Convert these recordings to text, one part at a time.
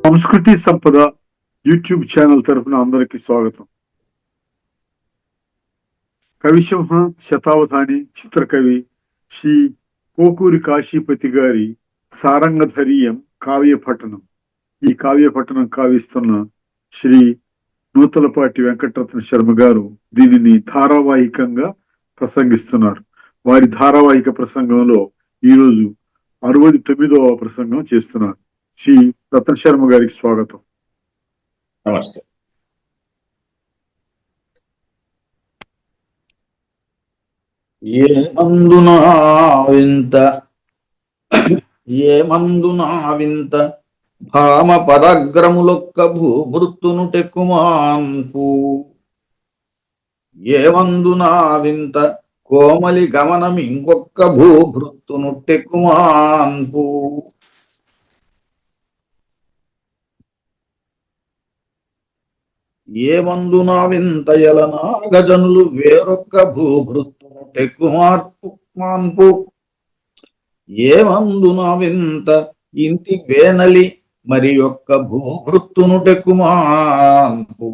సంస్కృతి సంపద YouTube channel తరఫున అందరికీ స్వాగతం. కవిసింహ శతావధాని చిత్రకవి శ్రీ పోకూరి కాశీపతి గారి సారంగధరీయం కావ్య పఠనం. ఈ కావ్య పఠనం కావిస్తున్న శ్రీ నూతలపాటి వెంకటరత్న శర్మ గారు దీనిని ధారావాహికంగా ప్రసంగిస్తున్నారు. వారి ధారావాహిక ప్రసంగంలో ఈరోజు 69వ ప్రసంగం చేస్తున్నారు. శ్రీ రత్న శర్మ గారికి స్వాగతం. నమస్తే. ఏ మందునా వింత భామ పదగ్రములొక్క భూభృత్తును టెక్కుమాన్పు. ఏ మందునా వింత కోమలి గమనం ఇంకొక్క భూభృత్తును టెక్కుమాన్పు. ఏ మందునా వింత ఎలనాగజనులు వేరొక్క భూభృత్తును టెక్కుమాన్పు. ఏ మందునా వింత ఇంటి వేనలి మరి యొక్క భూభృత్తును టెక్కుమాన్పు.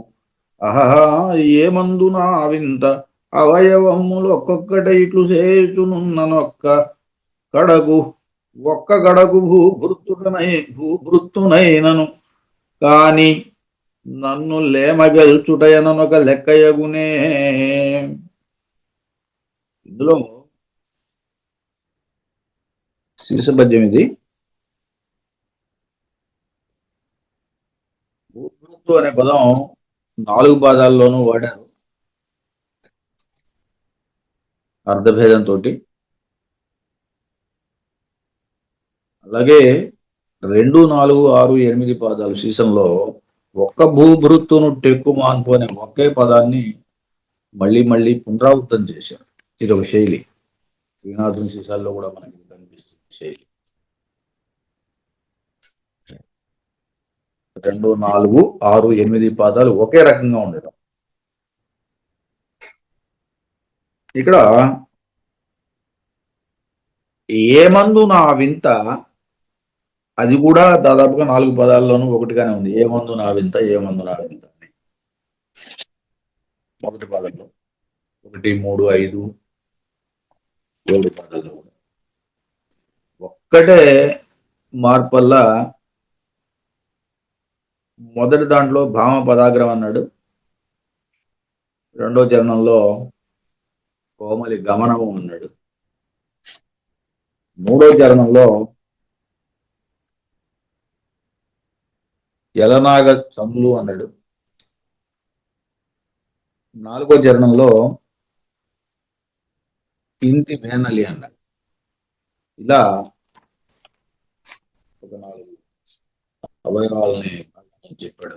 ఆహా, ఏ మందునా వింత అవయవములు ఒక్కొక్కట ఇట్లు చేచునున్ననొక్క గడకు భూభృత్తునైనను కాని నన్ను లేమగల్చుటయనొక లెక్కయగునే. ఇందులో శీర్షపద్యం ఇది. భూభృత్తు అనే పదం 4 పాదాల్లోనూ వాడారు అర్థభేదంతో. అలాగే 2, 4, 6, 8 పాదాలు సీసంలో ఒక్క భూభృత్తును టెక్కుమాన్పు అనే ఒకే పదాన్ని మళ్ళీ మళ్ళీ పునరావృతం చేశారు. ఇది ఒక శైలి. శ్రీనాథుని సీసాల్లో కూడా మనకి కనిపిస్తుంది శైలి. 2, 4, 6, 8 పాదాలు ఒకే రకంగా ఉండడం. ఇక్కడ ఏమందు నా వింత, అది కూడా దాదాపుగా 4 పదాల్లోనూ ఒకటిగానే ఉంది. ఏమందు నా వింత, ఏమందు నా వింత అని. మొదటి పదంలో 1, 3, 5, 7 పదాలు కూడా ఒక్కటే మార్పల్లా. మొదటి దాంట్లో భామ పదాగ్రం అన్నాడు. రెండో చరణంలో కోమలి గమనము అన్నాడు. మూడో చరణంలో యలనాగ చనులు అన్నాడు. 4వ చరణంలో ఇంటి వేనలి అన్నాడు. ఇలా ఒక 4 అవయవాలని చెప్పాడు.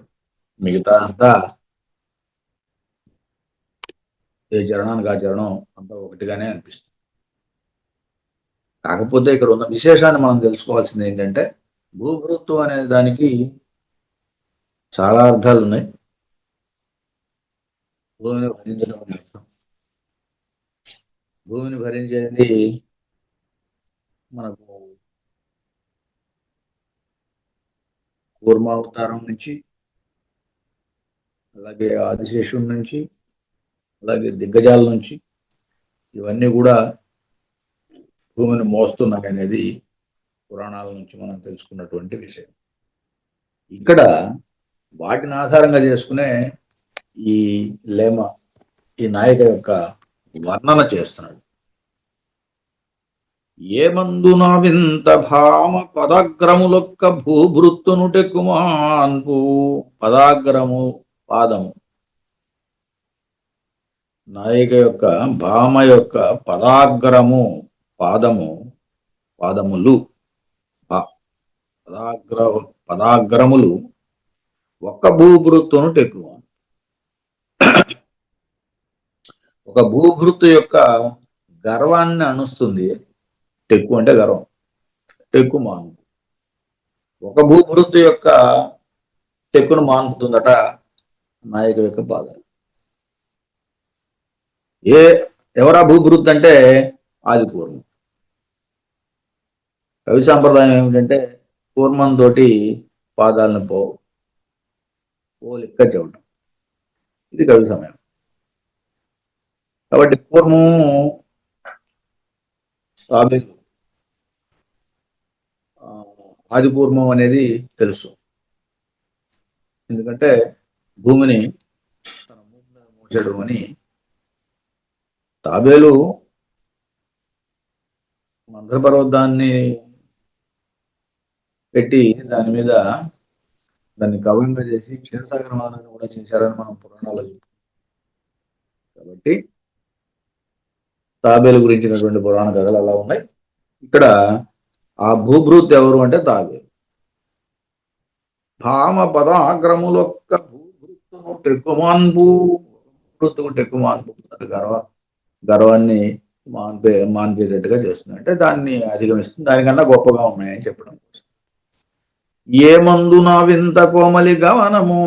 మిగతా అంతా ఏ చరణానికి ఆ చరణం అంతా ఒకటిగానే అనిపిస్తుంది. కాకపోతే ఇక్కడ ఉన్న విశేషాన్ని మనం తెలుసుకోవాల్సింది ఏంటంటే, భూభృత్తు అనే దానికి చాలా అర్థాలు ఉన్నాయి. భూమిని భరించడం అనే అర్థం. భూమిని భరించేది మనకు కూర్మావతారం నుంచి, అలాగే ఆదిశేషుడి నుంచి, అలాగే దిగ్గజాల నుంచి, ఇవన్నీ కూడా భూమిని మోస్తున్నాయి అనేది పురాణాల నుంచి మనం తెలుసుకున్నటువంటి విషయం. ఇక్కడ వాటిని ఆధారంగా చేసుకునే ఈ లేమ, ఈ నాయిక యొక్క వర్ణన చేస్తున్నాడు. ఏమందున వింత భామ పదాగ్రములొక్క భూభృత్తును టెక్కుమాన్పు. పదాగ్రము పాదము, నాయిక యొక్క భామ యొక్క పదాగ్రము పాదములు పదాగ్రములు ఒక్క భూభృత్తును టెక్కుమాను. ఒక భూభృత్తు యొక్క గర్వాన్ని అనుస్తుంది. టెక్కు అంటే గర్వం. టెక్కు మాన్పు. ఒక భూభృత్తు యొక్క టెక్కును మాన్పుతుందట నాయక యొక్క పాదాలు. ఎవరా భూభృత్తు అంటే ఆదిపూర్వం. కవి సాంప్రదాయం ఏమిటంటే కూర్మంతో పాదాలను పోలిక చెప్పడం. ఇది కవి సమయం. కాబట్టి పూర్వం తాబేలు ఆది పూర్వం అనేది తెలుసు. ఎందుకంటే భూమిని తన మూపు మీద మోసడం అని తాబేలు మందర పర్వతాన్ని పెట్టి దాని మీద దాన్ని కవ్యంగా చేసి క్షీరసాగర మదనాన్ని కూడా చేశారని మనం పురాణాల్లో చెప్తాం. కాబట్టి తాబేలు గురించినటువంటి పురాణ కథలు అలా ఉన్నాయి. ఇక్కడ ఆ భూభృత్ ఎవరు అంటే తాబేలు. భామ పదాగ్రములొక్క భూభృత్తును టెక్కుమాన్పు, భూభృత్తుకు టెక్కుమాన్పు గర్వాన్ని మాన్పేటట్టుగా చేస్తుంది. అంటే దాన్ని అధిగమిస్తుంది, దానికన్నా గొప్పగా ఉన్నాయని చెప్పడం కోసం. ఏ మందున వింత కోమలి గమనము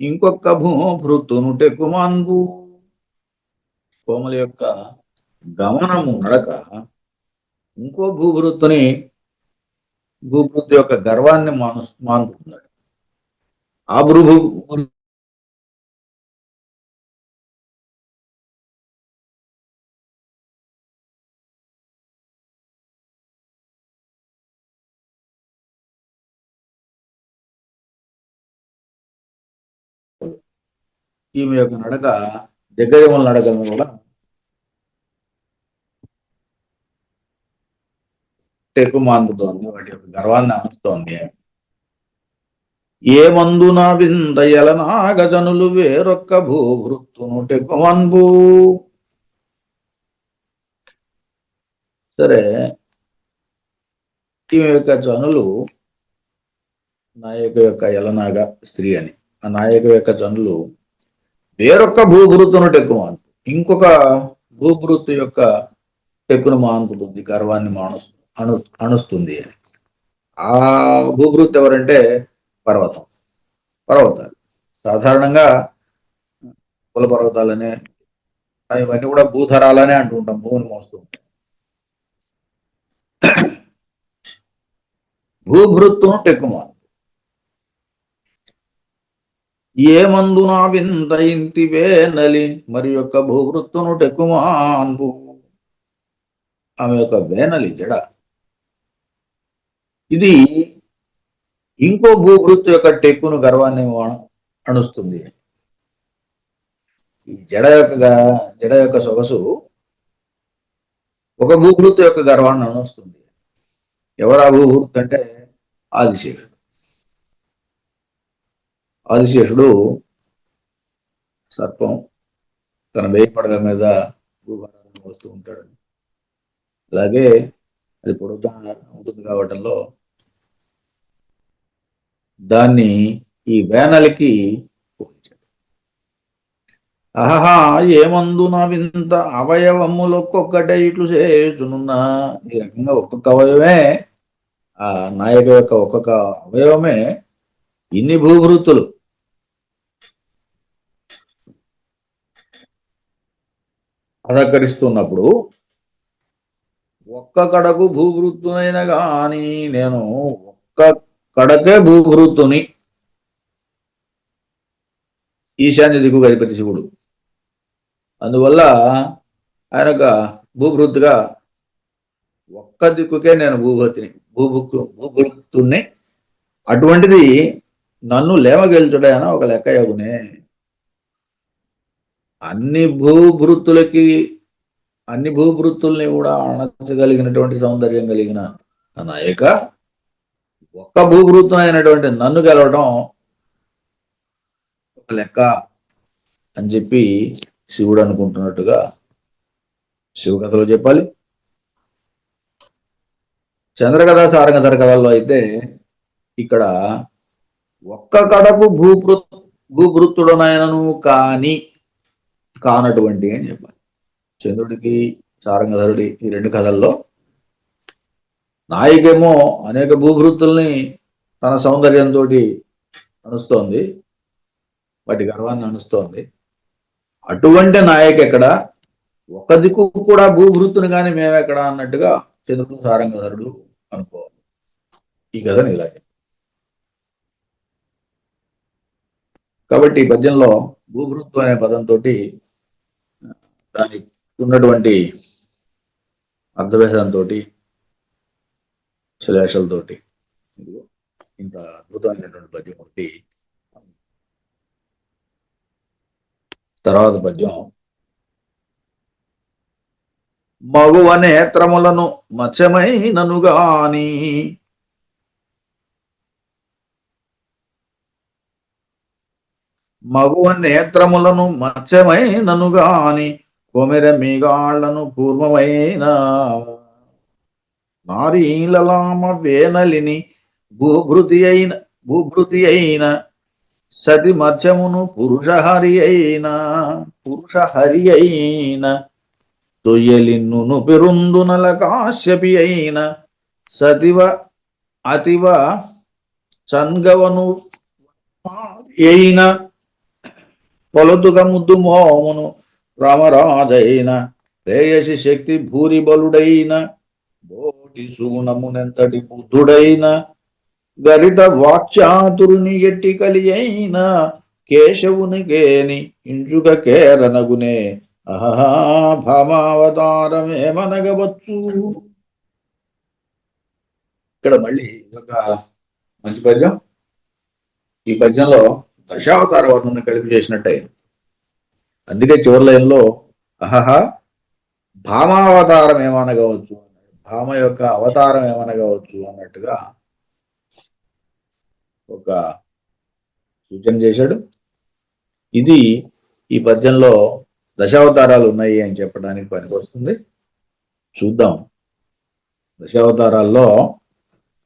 ఇంకొక భూభృత్తును టెక్కుమాన్పు. కోమలి యొక్క గమనము నడక ఇంకో భూభృత్తు యొక్క గర్వాన్ని మానుతున్నాడు. ఆ ఈమె యొక్క నడక దగ్గరముల నడకలను కూడా టెక్కు మాన్పుతోంది, వాటి యొక్క గర్వాన్ని అణుస్తోంది. ఏ మందున విందయల నాగజనులు వేరొక్క భూభృత్తును టెక్కుమాన్పు. సరే, ఈమె యొక్క జనులు నాయక యొక్క ఎలనాగ స్త్రీ అని, ఆ నాయక యొక్క జనులు వేరొక్క భూభృత్తును టెక్కుమాన్పు, ఇంకొక భూభృత్తు యొక్క టెక్కును మాన్పుతుంది, గర్వాన్ని అణుస్తుంది అని. ఆ భూభృత్ ఎవరంటే పర్వతాలు. సాధారణంగా కుల పర్వతాలనే, ఇవన్నీ కూడా భూధరాలనే అంటూ ఉంటాం, భూమిని మోస్తూ ఉంటాం. భూభృత్తును టెక్కుమాన్పు. ఏ మందున వింత ఇంటివే నలి మరి యొక్క భూభృత్తును టెక్కుమాన్పు. ఆమె యొక్క వేనలి జడ ఇది ఇంకో భూభృత్తు యొక్క టెక్కును గర్వాన్ని అణుస్తుంది. ఈ జడ యొక్క సొగసు ఒక భూభృత్తు యొక్క గర్వాన్ని అణుస్తుంది. ఎవరు ఆ భూభృత్తు అంటే ఆదిశేషుడు సర్పం తన వేయి పడగ మీద భూభారాన్ని మోస్తూ ఉంటాడు. అలాగే అది పొడుగ్గా ఉంటుంది కావటంలో దాన్ని ఈ వేనలికి పోల్చాడు. ఆహా ఏమందున వింత అవయవములొక్కొక్కటే ఇట్లు చేస్తున్నా. ఈ రకంగా ఒక్కొక్క అవయవమే, ఆ నాయక యొక్క ఒక్కొక్క అవయవమే ఇన్ని భూభృతులు అలంకరిస్తున్నప్పుడు ఒక్క కడకు భూభృత్తునైనా కానీ నేను ఒక్క కడకే భూభృత్తుని. ఈశాన్య దిక్కు అధిపతి శివుడు, అందువల్ల ఆయన భూభృత్తుగా ఒక్క దిక్కుకే నేను భూభృత్తుని. అటువంటిది నన్ను లేవగెలుచుడైన ఒక లెక్క యగునే. అన్ని భూభృత్తుల్ని కూడా అణచగలిగినటువంటి సౌందర్యం కలిగిన నాయక ఒక్క భూభృత్తునైనటువంటి నన్ను గెలవడం ఒక లెక్క అని చెప్పి శివుడు అనుకుంటున్నట్టుగా శివకథలో చెప్పాలి. చంద్రకథ సారంగధర కథల్లో అయితే ఇక్కడ ఒక్క కడకు భూభృత్తుడనైనను కానటువంటి అని చెప్పాలి. చంద్రుడికి సారంగధరుడి ఈ రెండు కథల్లో నాయికేమో అనేక భూభృత్తుల్ని తన సౌందర్యంతో అణుస్తోంది, వాటి గర్వాన్ని అణుస్తోంది. అటువంటి నాయక ఎక్కడ, ఒక దిక్కు కూడా భూభృత్తుని కానీ మేమెక్కడ అన్నట్టుగా చంద్రుడు సారంగధరుడు అనుకోవాలి. ఈ కథని ఇలాగే కాబట్టి ఈ పద్యంలో భూభృత్తు అనే పదంతో దానికి ఉన్నటువంటి అర్థభేదంతో శ్లేషలతోటి ఇంత అద్భుతమైనటువంటి పద్యం ఒకటి. తర్వాత పద్యం, మగువ నేత్రములను మత్స్యమైననుగాని మగువ నేత్రములను మత్స్యమైననుగాని కొమెర మీగాళ్లను పూర్వమైన నారీలలామ వేనలిని భూభృతి అయిన సతి మత్స్యమును పురుషహరి అయిన తొయ్యలిన్నును పెరుందునల కాశ్యపి అయిన సతివ అతివ చన్గవను అయిన పొలతుగ ముద్దు మోమును రామరాజైన రేయసి శక్తి భూరి బలుడైన బోటి సుగుణమునెంతటి బుద్ధుడైన గరిత వాక్చాతురుని ఎట్టి కలి అయిన కేశవునికేని ఇంచుక కేరనగునే అహా భామావతారమేమనగవచ్చు. ఇక్కడ మళ్ళీ ఒక మంచి పద్యం. ఈ పద్యంలో దశావతార వర్ణన కలిపి చేసినట్టే. అందుకే చివరి లైన్లో అహహ భామావతారం ఏమనగవచ్చు, భామ యొక్క అవతారం ఏమనగవచ్చు అన్నట్టుగా ఒక సూచన చేశాడు. ఇది ఈ పద్యంలో దశావతారాలు ఉన్నాయి అని చెప్పడానికి పనికొస్తుంది. చూద్దాం.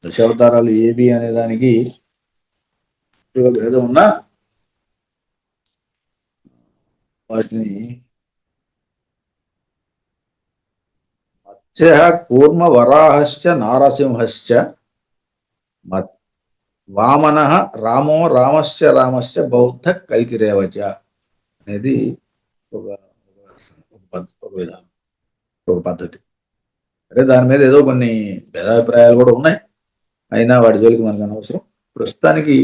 దశావతారాలు ఏవి అనే దానికి భేదం ఉన్నా వాటిని మత్స్య కూర్మ వరాహశ్చ నారసింహశ్చ వామన రామో రామశ్చ బౌద్ధ కల్కిరేవచ అనేది ఒక విధానం, ఒక పద్ధతి. అంటే దాని మీద ఏదో కొన్ని భేదాభిప్రాయాలు కూడా ఉన్నాయి. అయినా వాటి జోలికి మనకు అనవసరం. ప్రస్తుతానికి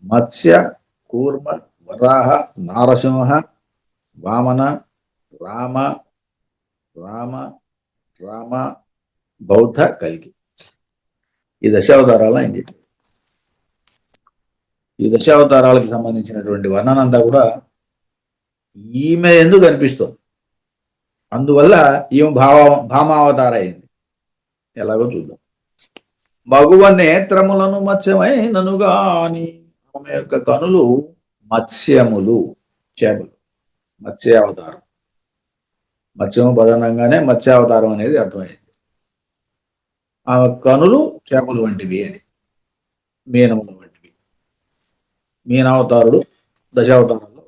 మత్స్య కూర్మ వరాహ నారసింహ వామన రామ బౌద్ధ కల్కి ఈ దశావతారాలు ఆయన చెప్పారు. ఈ దశావతారాలకు సంబంధించినటువంటి వర్ణన అంతా కూడా ఈమె ఎందుకు కనిపిస్తుంది. అందువల్ల ఈమె భామావతార అయింది. ఎలాగో చూద్దాం. మగువ నేత్రములను మత్స్యమైననుగాని, ఆమె యొక్క కనులు మత్స్యములు, చేపలు, మత్స్యావతారం. మత్స్యము ప్రధానంగానే మత్స్యావతారం అనేది అర్థమైంది. ఆమె కనులు చేపలు వంటివి అని, మీనముల వంటివి. మీనావతారుడు దశావతారంలో.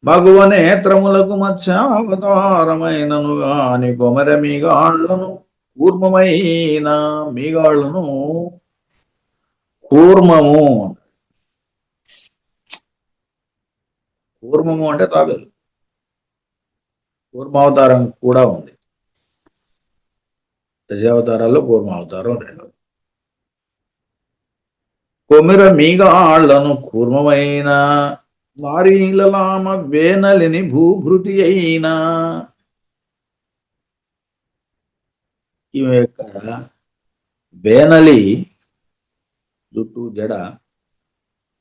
మగువ నేత్రములకు మత్స్యావతారమైనను గాని కొమర మీగాళ్లను కూర్మమైన మీగాళ్లను కూర్మము అంటే తాబేలు. కూర్మావతారం కూడా ఉంది. దశావతారాల్లో కూర్మావతారం రెండవది. కొమిర మీగాళ్లను కూర్మమైన నారీలలామ వేనలిని భూభృతి అయినా, ఈమె యొక్క వేనలి జుట్టు జడ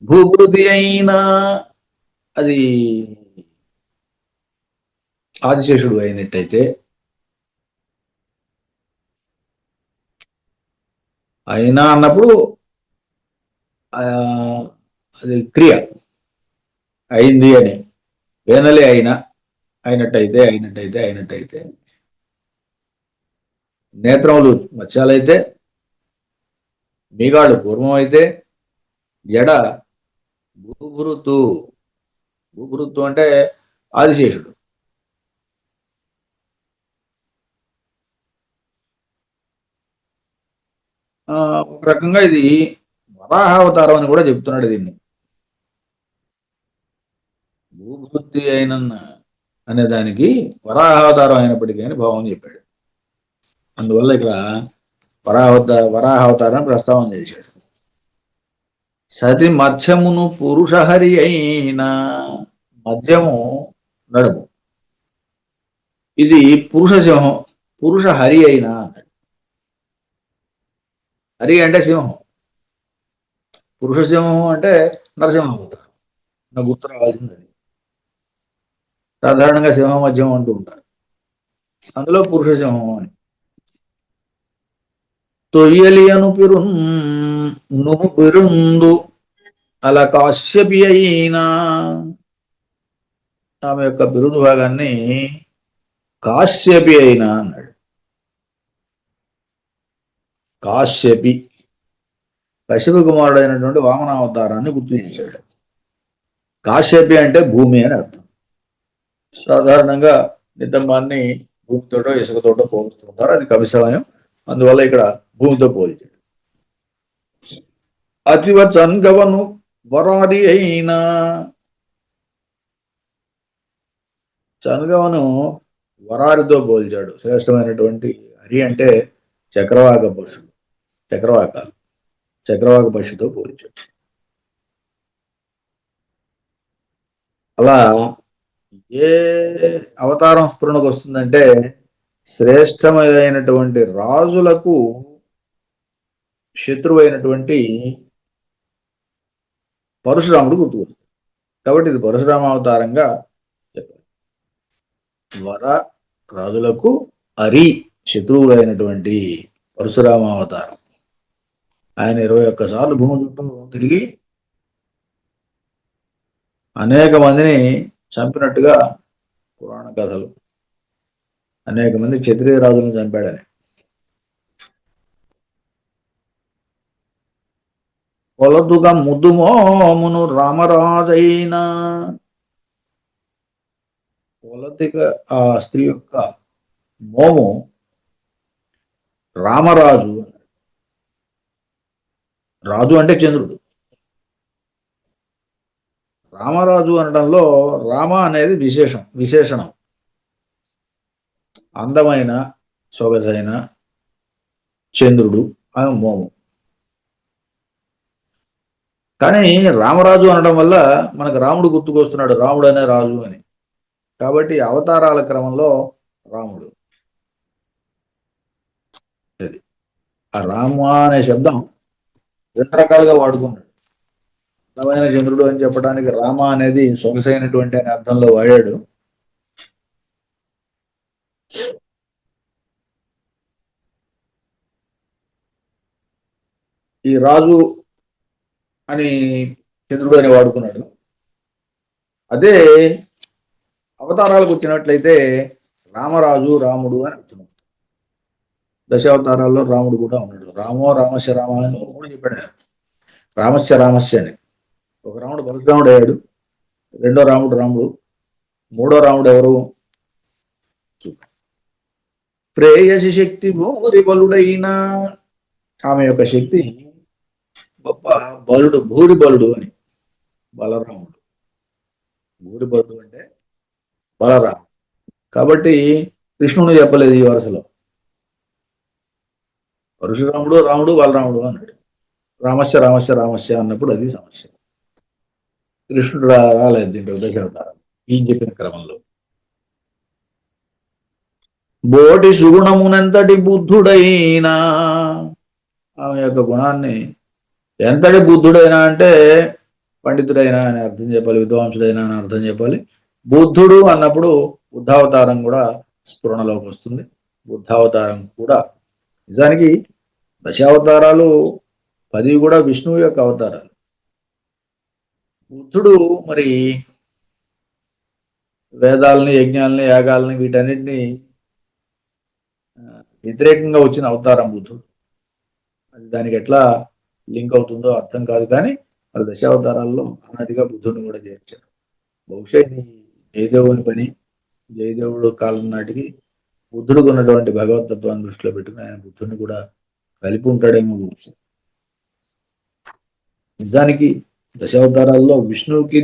భూభృతి అయినా, అది ఆదిశేషుడు అయినట్టయితే, అయినా అన్నప్పుడు అది క్రియ అయింది అని. వేనలి అయినట్టయితే నేత్రములు మత్స్యాలైతే, మీగాళ్ళు పూర్వం అయితే, జడ భూభృత్తు అంటే ఆదిశేషుడు. ఒక రకంగా ఇది వరాహావతారం అని కూడా చెప్తున్నాడు. దీన్ని భూభృతి అయిన అనే దానికి వరాహావతారం అయినప్పటికీ అని భావం చెప్పాడు. అందువల్ల ఇక్కడ వరాహావతారాన్ని ప్రస్తావన చేశాడు. సతి మధ్యమును పురుషహరి అయిన మధ్యము నడుము, ఇది పురుష సింహం. పురుష హరి అయినా, హరి అంటే సింహం, పురుష సింహం అంటే నరసింహం అవుతారు. నాకు గుర్తు రావాల్సింది అది. సాధారణంగా సింహ మధ్యం అంటూ ఉంటారు, అందులో పురుష సింహం అని. తొయ్యలియను నువ్వు పిరుందు అలా కాశ్యపి అయినా, ఆమె యొక్క బిరుదు భాగాన్ని కాశ్యపి అయినా అన్నాడు. కాశ్యపి కశ్యప కుమారుడు అయినటువంటి వామనావతారాన్ని గుర్తు చేశాడు. కాశ్యపి అంటే భూమి అని అర్థం. సాధారణంగా నితంబాన్ని భూమితోటో ఇసుకతోటో పోలుస్తుంటారు, అది కవి సమయం, అందువల్ల ఇక్కడ భూమితో పోల్చాడు. అతివ చంగవను వరారి అయినా, చంగవను వరారితో పోల్చాడు. శ్రేష్టమైనటువంటి హరి అంటే చక్రవాక పశువు, చక్రవాక పశుతో పోల్చాడు. అలా ఏ అవతారం స్ఫురణకు వస్తుందంటే శ్రేష్టమైనటువంటి రాజులకు శత్రువైనటువంటి పరశురాముడు గుర్తుకొస్తుంది. కాబట్టి ఇది పరశురామ అవతారంగా చెప్పారు. వర రాజులకు హరి శత్రువులైనటువంటి పరశురామ అవతారం. ఆయన 21 సార్లు భూమి చుట్టూ తిరిగి అనేక మందిని చంపినట్టుగా పురాణ కథలు. అనేక మంది క్షత్రియ రాజులను చంపాడని. కొలదుగా ముద్దుమోమును రామరాజైన, కొలతిగా ఆ స్త్రీ యొక్క మోము రామరాజు. రాజు అంటే చంద్రుడు. రామరాజు అనడంలో రామ అనేది విశేషణం. అందమైన సొగసైన చంద్రుడు అని మోము. కానీ రామరాజు అనడం వల్ల మనకు రాముడు గుర్తుకొస్తున్నాడు, రాముడు అనే రాజు అని. కాబట్టి అవతారాల క్రమంలో రాముడు. ఆ రామ అనే శబ్దం 2 రకాలుగా వాడుకున్నాడు. అందమైన చంద్రుడు అని చెప్పడానికి రామ అనేది సొగసైనటువంటి అనే అర్థంలో వాడాడు. ఈ రాజు అని చంద్రుడు అని వాడుకున్నాడు. అదే అవతారాలకు వచ్చినట్లయితే రామరాజు, రాముడు అని అర్థం. దశావతారాల్లో రాముడు కూడా ఉన్నాడు. రామో రామస్య రామ అని 3 చెప్పాడు. రామస్య అని. ఒక రాముడు పరశురాముడు అయ్యాడు, 2వ రాముడు రాముడు, 3వ రాముడు ఎవరు? ప్రేయసి శక్తి భూరి బలుడైనా, ఆమె యొక్క శక్తి గొప్ప బలుడు, భూరి బలుడు అని. బలరాముడు. భూరి బలుడు అంటే బలరాముడు. కాబట్టి కృష్ణుడు చెప్పలేదు ఈ వరుసలో. పరశురాముడు, రాముడు, బలరాముడు అన్నాడు. రామస్య అన్నప్పుడు అది సమస్య. కృష్ణుడు రాలేదు దీంట్లో దశావతారం ఈ చెప్పిన క్రమంలో. బోటి సుగుణమునంతటి బుద్ధుడైనా, ఆమె యొక్క గుణాన్ని ఎంతటి బుద్ధుడైనా అంటే పండితుడైనా అని అర్థం చెప్పాలి, విద్వాంసుడైనా అని అర్థం చెప్పాలి. బుద్ధుడు అన్నప్పుడు బుద్ధావతారం కూడా స్ఫురణలోకి వస్తుంది. బుద్ధావతారం కూడా నిజానికి దశావతారాలు 10 కూడా విష్ణువు యొక్క అవతారాలు. బుద్ధుడు మరి వేదాలని, యజ్ఞాలని, యాగాలని వీటన్నిటిని వ్యతిరేకంగా వచ్చిన అవతారం బుద్ధుడు. అది దానికి ఎట్లా లింక్ అవుతుందో అర్థం కాదు, కానీ మరి దశావతారాల్లో అనాదిగా బుద్ధుడిని కూడా చేర్చాడు. బహుశా ఇది జయదేవుని పని. జయదేవుడు కాలం నాటికి బుద్ధుడికి ఉన్నటువంటి భగవతత్వాన్ని దృష్టిలో పెట్టుకుని ఆయన బుద్ధుడిని కూడా కలిపి ఉంటాడేమో. నిజానికి దశావతారాల్లో విష్ణువుకి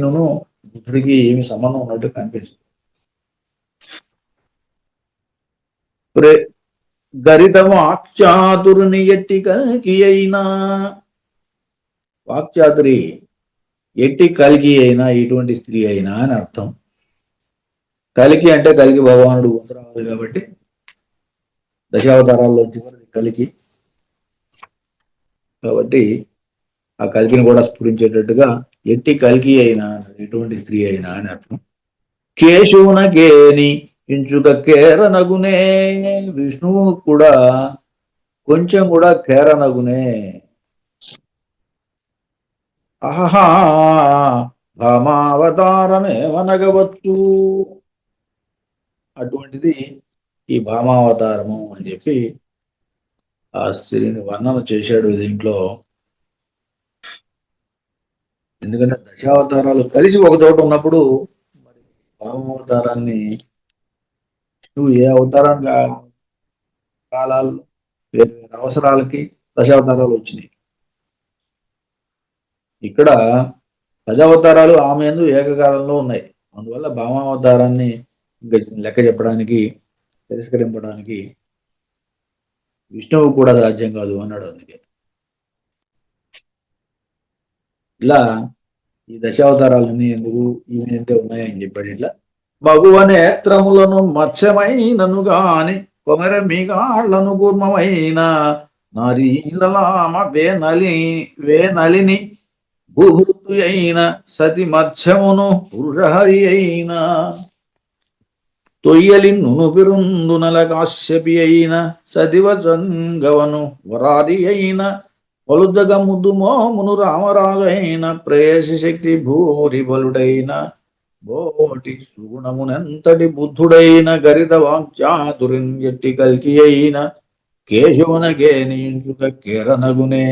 బుద్ధుడికి ఏమి సంబంధం ఉన్నట్టు కనిపిస్తుంది. గరితము ఆచాతురుని ఎట్టి కలికి అయినా, వాక్చాతురి ఎట్టి కలికి అయినా ఇటువంటి స్త్రీ అయినా అని అర్థం. కలికి అంటే కలికి భగవానుడు ఉత్తరాలు కాబట్టి దశావతారాల్లో చివరిది కలికి కాబట్టి ఆ కలికిని కూడా స్ఫురించేటట్టుగా ఎట్టి కలికి అయినా ఎటువంటి స్త్రీ అయినా అని అర్థం. కేశవునకేని ఇంచుక కేరనగునే, విష్ణువు కూడా కొంచెం కూడా కేరనగునే. అహహా భామావతారమేమనగవచ్చు, అటువంటిది ఈ భామావతారము అని చెప్పి ఆ స్త్రీని వర్ణన చేశాడు దీంట్లో. ఎందుకంటే దశావతారాలు కలిసి ఒక చోట ఉన్నప్పుడు మరి భామావతారాన్ని నువ్వు ఏ అవతారాన్ని కాలాలు అవసరాలకి దశావతారాలు వచ్చినాయి. ఇక్కడ 10 అవతారాలు ఆమె యందు ఏకకాలంలో ఉన్నాయి. అందువల్ల భామావతారాన్ని ఇంకా లెక్క చెప్పడానికి తిరస్కరింపడానికి విష్ణువు కూడా సాధ్యం కాదు అన్నాడు. అందుకే ఇలా ఈ దశావతారాలన్నీ ఎందుకు ఈమె అంటే ఉన్నాయని చెప్పాడు. ఇట్లా మగువ నేత్రములను మత్స్యమైనను గాని కొమర మీగాళ్లను గుర్మమైన నారీలలామ వేనలిని భూభృతు అయిన సతి మత్స్యమును పురుషహరి అయిన తొయ్యలి నును పిరుందునల కాశ్యపి అయిన సతివచంగవను వరారి అయిన పలుదగ ముద్దు మోమును రామరాజైన ప్రేయసి శక్తి భూరి బలుడైన బోటి సుగుణమునెంతటి బుద్ధుడైన గరిత వాక్చాతురిన్ ఎట్టి కల్కి అయిన కేశవునకే నీంచుక కేరనగునే.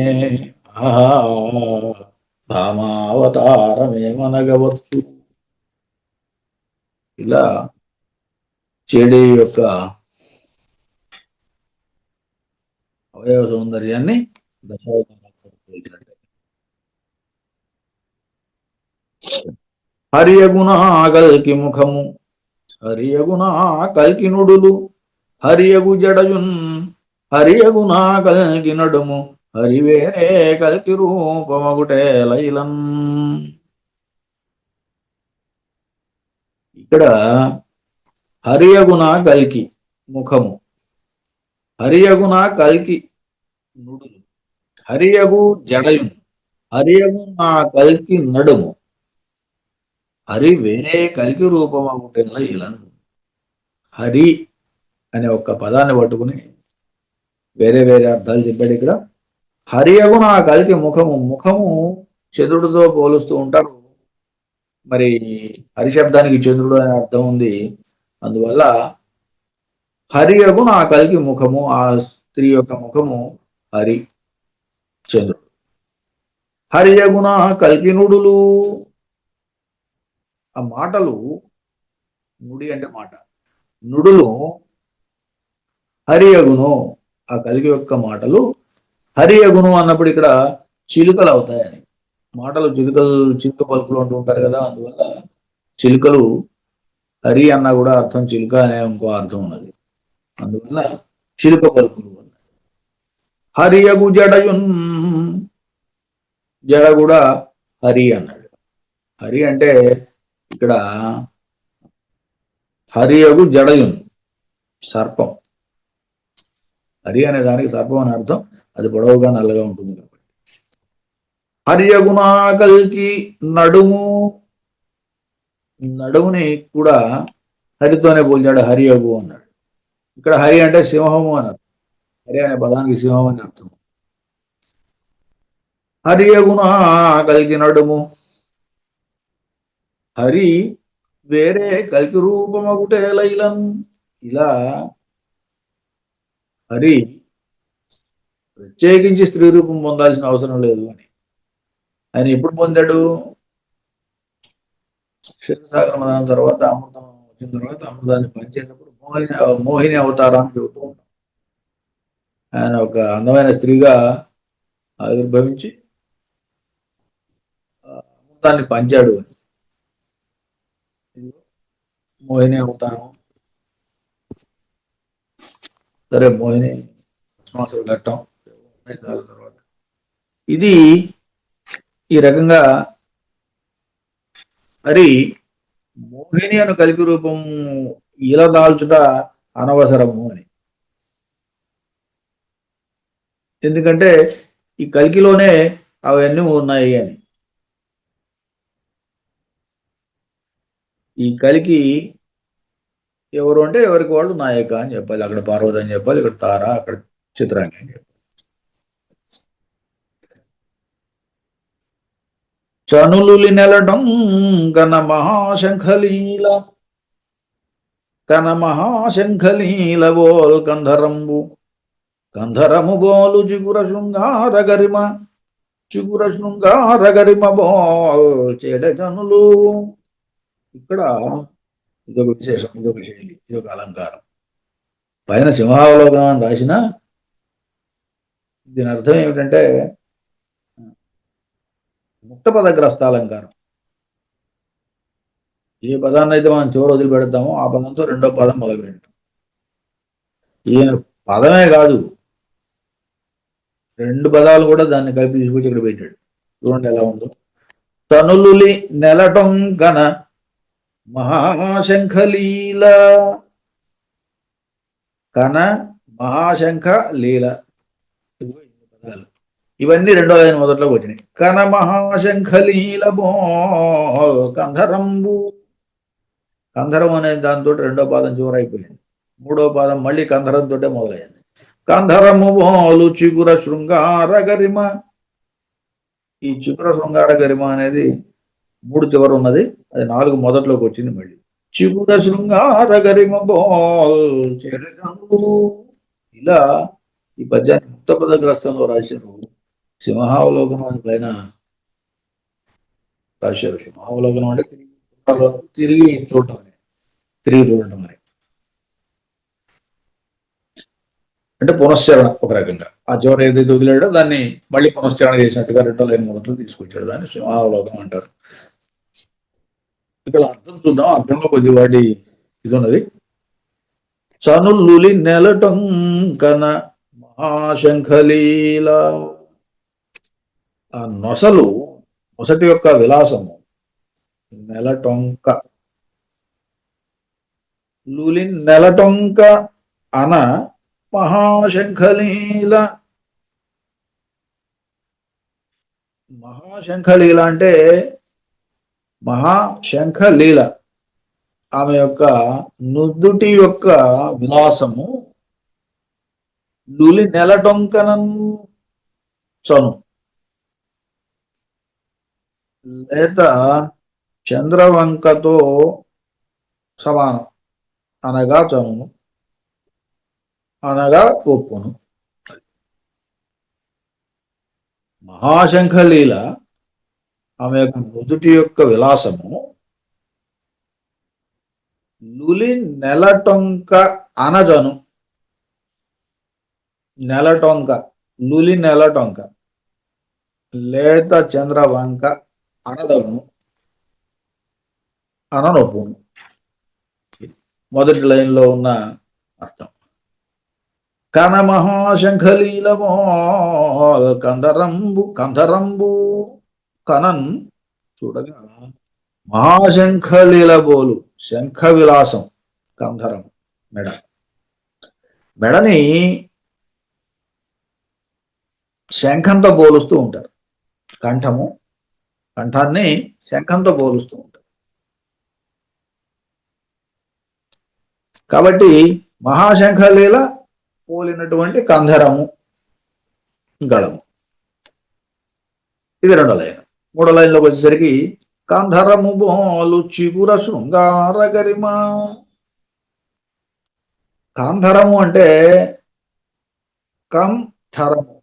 భామావతారమేమనగవచ్చు. ఇలా చెడి యొక్క అవయవ సౌందర్యాన్ని దశావతారాలు. హరియగుణ కల్కి ముఖము, హరియగుణ కల్కి నుడులు, హరియగు జడయున్, హరియగుణ కల్కి నడుము, హరివేరే కల్కి రూపమగుటే లైలం. ఇక్కడ హరియగుణ కల్కి ముఖము, హరియగుణ కల్కి నుడులు, హరియగు జడయున్, హరియగు నా కల్కి నడుము, హరి వేరే కల్కి రూపమగుటెల ఇలను. హరి అనే ఒక్క పదాన్ని పట్టుకుని వేరే వేరే అర్థాలు చెప్పాడు ఇక్కడ. హరియగు నా కల్కి ముఖము, ముఖము చంద్రుడితో పోలుస్తూ ఉంటారు. మరి హరి శబ్దానికి చంద్రుడు అనే అర్థం ఉంది. అందువల్ల హరియగు నా కల్కి ముఖము, ఆ స్త్రీ యొక్క ముఖము హరి చంద్రుడు. హరియగుణ కల్కి నుడులు, ఆ మాటలు, నుడి అంటే మాట, నుడులు హరియగును, ఆ కలిగి యొక్క మాటలు హరియగును అన్నప్పుడు ఇక్కడ చిలుకలు అవుతాయని. మాటలు చిలుక పలుకులు అంటూ ఉంటారు కదా, అందువల్ల చిలుకలు హరి అన్న కూడా అర్థం చిలుక అనే ఇంకో అర్థం ఉన్నది. అందువల్ల చిలుక పలుకులు అన్నాడు. హరియగు జడయున్, జడ కూడా హరి అన్నాడు. హరి అంటే ఇక్కడ హరియగు జడయున్ సర్పం. హరి అనే దానికి సర్పం అని అర్థం. అది పొడవుగా నల్లగా ఉంటుంది కాబట్టి. హరియగుణ కల్కి నడుము, నడుముని కూడా హరితోనే పోల్చాడు. హరియగు అన్నాడు. ఇక్కడ హరి అంటే సింహము అని అర్థం. హరి అనే పదానికి సింహం అని అర్థం. హరియగుణ కల్కి నడుము, హరి వేరే కల్కి రూపమగుటే లైలం. ఇలా హరి ప్రత్యేకించి స్త్రీ రూపం పొందాల్సిన అవసరం లేదు అని ఆయన ఎప్పుడు పొందాడు? క్షీరసాగర మదనం తర్వాత అమృతం వచ్చిన తర్వాత అమృతాన్ని పంచేటప్పుడు మోహిని అవతారం చెబుతూ ఉంటాం. ఆయన ఒక అందమైన స్త్రీగా ఆవిర్భవించి అమృతాన్ని పంచాడు అని. మోహిని అవతారం. సరే, మోహిని సంవత్సరం ఘట్టం తర్వాత ఇది ఈ రకంగా మరి మోహిని అను కలిపి రూపం ఇలా దాల్చుట అనవసరము అని. ఎందుకంటే ఈ కలికిలోనే అవన్నీ ఉన్నాయి అని. ఈ కలికి ఎవరు అంటే ఎవరికి వాళ్ళు నాయక అని చెప్పాలి. అక్కడ పార్వతి అని చెప్పాలి, ఇక్కడ తార, అక్కడ చిత్రాంగి అని చెప్పాలి. చనులులి నెలడం కన మహాశంఖలీల కన బోల్ కంధరంబు కంధరము బోలు చిగుర శృంగార గరిమ బోల్ చెడ జనులు. ఇక్కడ ఇదొక విశేషం, ఇదొక శైలి, ఇదొక అలంకారం. పైన సింహావలోకనం అని రాసిన దీని అర్థం ఏమిటంటే ముక్త పదగ్రస్త అలంకారం. ఏ పదాన్ని అయితే మనం చివరి వదిలిపెడతామో ఆ పదంతో రెండో పదం మొదలు పెడతాం. ఈయన పదమే కాదు, రెండు పదాలు కూడా దాన్ని కలిపి తీసుకొచ్చి ఇక్కడ పెట్టాడు. చూడండి ఎలా ఉందో. తనులులి నెలటొంకన మహాశంఖలీల కన మహాశంఖ లీల, పదాలు ఇవన్నీ రెండో లైన్ మొదట్లోకి వచ్చినాయి. కన మహాశంఖలీల బోల్ కంధరంబు, కంధరం అనే దాంతో రెండో పాదం చివరైపోయింది. మూడో పాదం మళ్ళీ కంధరంతో మొదలైంది. కంధరము బోలు చిగుర శృంగార గరిమ. ఈ చిగుర శృంగార గరిమ అనేది 3 చివర ఉన్నది, అది 4 మొదట్లోకి వచ్చింది. మళ్ళీ చిగుర శృంగార గరిమ బోల్ చెరగంగు. ఇలా ఈ పద్యాన్ని ముక్త పదగ్రస్తంలో రాశారు. సింహావలోకనం పైన రాశారు. సింహావలోకనం అంటే తిరిగి చూడటం అని, అంటే పునశ్చరణ. ఒక రకంగా ఆ చివరి ఏదైతే వదిలాడో దాన్ని మళ్ళీ పునశ్చరణ చేసినట్టుగా రెండో లైన్ మొదట్లో తీసుకొచ్చాడు. దాన్ని సింహావలోకనం అంటారు. ఇక్కడ అర్థం చూద్దాం. అర్థంలో కొద్ది వాటి ఇది ఉన్నది. చనులులి నెలటొంకన మహాశంఖలీల. ఆ నొసటి యొక్క విలాసము నెలటొంక. లులి నెలటొంక అన మహాశంఖలీల. మహాశంఖలీల అంటే మహాశంఖలీల ఆమె యొక్క నుదుటి యొక్క విలాసము. లులి నెలటొంకనం చను లేత చంద్రవంకతో సమానం, అనగా చనును, అనగా ఒప్పును. మహాశంఖలీల ఆమె యొక్క నుదుటి యొక్క విలాసము లులి నెలటొంక అనజను. నెలటొంక, లులి నెలటొంక, లేత చంద్రవంక అనదను, అననొప్పును. మొదటి లైన్లో ఉన్న అర్థం. కన మహాశంఖలీల బోల్ కంధరంబు కనన్ చూడగా మహాశంఖలీల బోలు శంఖ విలాసం. కంధరం మెడని శంఖంతో పోలుస్తూ ఉంటారు. కంఠాన్ని శంఖంతో పోలుస్తూ ఉంటారు. కాబట్టి మహాశంఖలీల పోలినటువంటి కంధరము, గళము. ఇది రెండో లైన్. మూడో లైన్లోకి వచ్చేసరికి కంధరము బోలు చిగుర శృంగార గరిమ. కంధరము అంటే కంధరము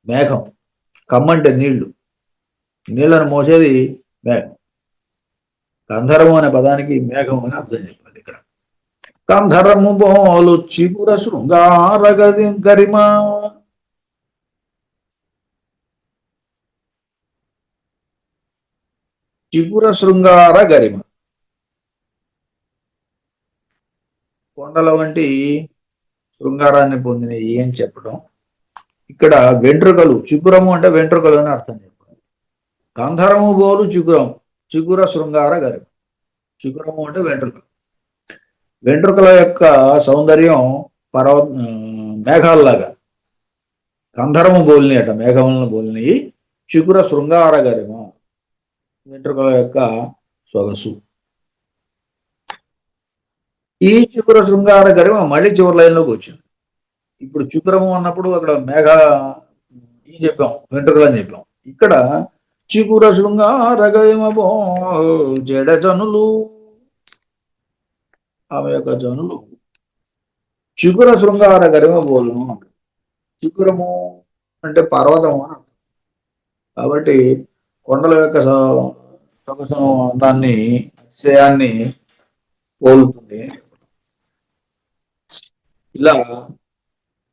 మేఘం. కమ్మంటే నీళ్లను మోసేది మేఘం. కంధరము అనే పదానికి మేఘం అని అర్థం చెప్పాలి. ఇక్కడ కంధరము బోలు చిగుర శృంగార గరిమ. చిగుర శృంగార గరిమ, కొండల వంటి శృంగారాన్ని పొందిన అని చెప్పడం. ఇక్కడ వెంట్రుకలు, చిగురము అంటే వెంట్రుకలు అని అర్థం చెప్పాలి. కంధరము బోలు చిగురం, చిగుర శృంగార గరిమ. చిగురము అంటే వెంట్రుకలు. వెంట్రుకల యొక్క సౌందర్యం మేఘాల్లాగా, కంధరము బోలిని అట, మేఘములను బోలిని. చిగుర శృంగార గరిమ, వెంట్రుకల యొక్క సొగసు. ఈ చిగుర శృంగార గరిమ మళ్ళీ చివరి లైన్లోకి వచ్చింది. ఇప్పుడు చిగురము అన్నప్పుడు అక్కడ చెప్పాం, వెంట్రుకలు అని చెప్పాం. ఇక్కడ చిగుర శృంగార గరిమ జడ జనులు, ఆమె యొక్క జనులు చిగుర శృంగార గరిమ బోలును. చిగురము అంటే పర్వతము అని అర్థం. కాబట్టి కొండల యొక్క సొగసును, అందాన్ని, అతిశయాన్ని పోలుతుంది. ఇలా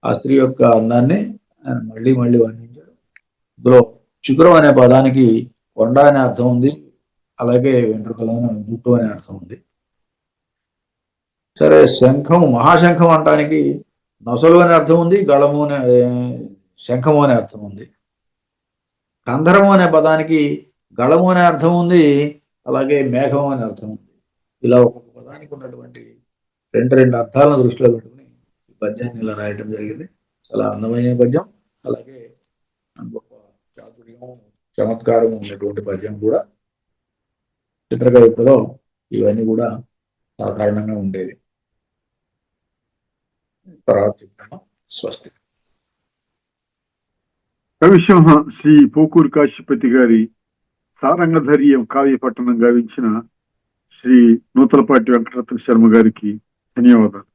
ఆ స్త్రీ యొక్క అందాన్ని ఆయన మళ్ళీ మళ్ళీ వర్ణించాడు. ఇందులో చిగురం అనే పదానికి కొండ అనే అర్థం ఉంది, అలాగే వెంట్రుకలు జుట్టు అనే అర్థం ఉంది. సరే, శంఖము, మహాశంఖం అంటానికి నొసలు అనే అర్థం ఉంది, గళము అనే, శంఖము అనే అర్థం ఉంది. కంధరము అనే పదానికి గళము అనే అర్థం ఉంది, అలాగే మేఘము అనే అర్థం ఉంది. ఇలా ఒక్కొక్క పదానికి ఉన్నటువంటి రెండు అర్థాలను దృష్టిలో పెట్టుకుని ఈ పద్యాన్ని ఇలా రాయటం జరిగింది. చాలా అందమైన పద్యం, అలాగే గొప్ప చాతుర్యము, చమత్కారం ఉన్నటువంటి పద్యం కూడా. చిత్రకవితలో ఇవన్నీ కూడా సాధారణంగా ఉండేవి. తర్వాత చెప్తాను. స్వస్తి. కవిసింహ శ్రీ పోకూరు కాశీపతి గారి సారంగధర్యం కావ్య పట్టణం గావించిన శ్రీ నూతలపాటి వెంకటరత్న శర్మ గారికి ధన్యవాదాలు.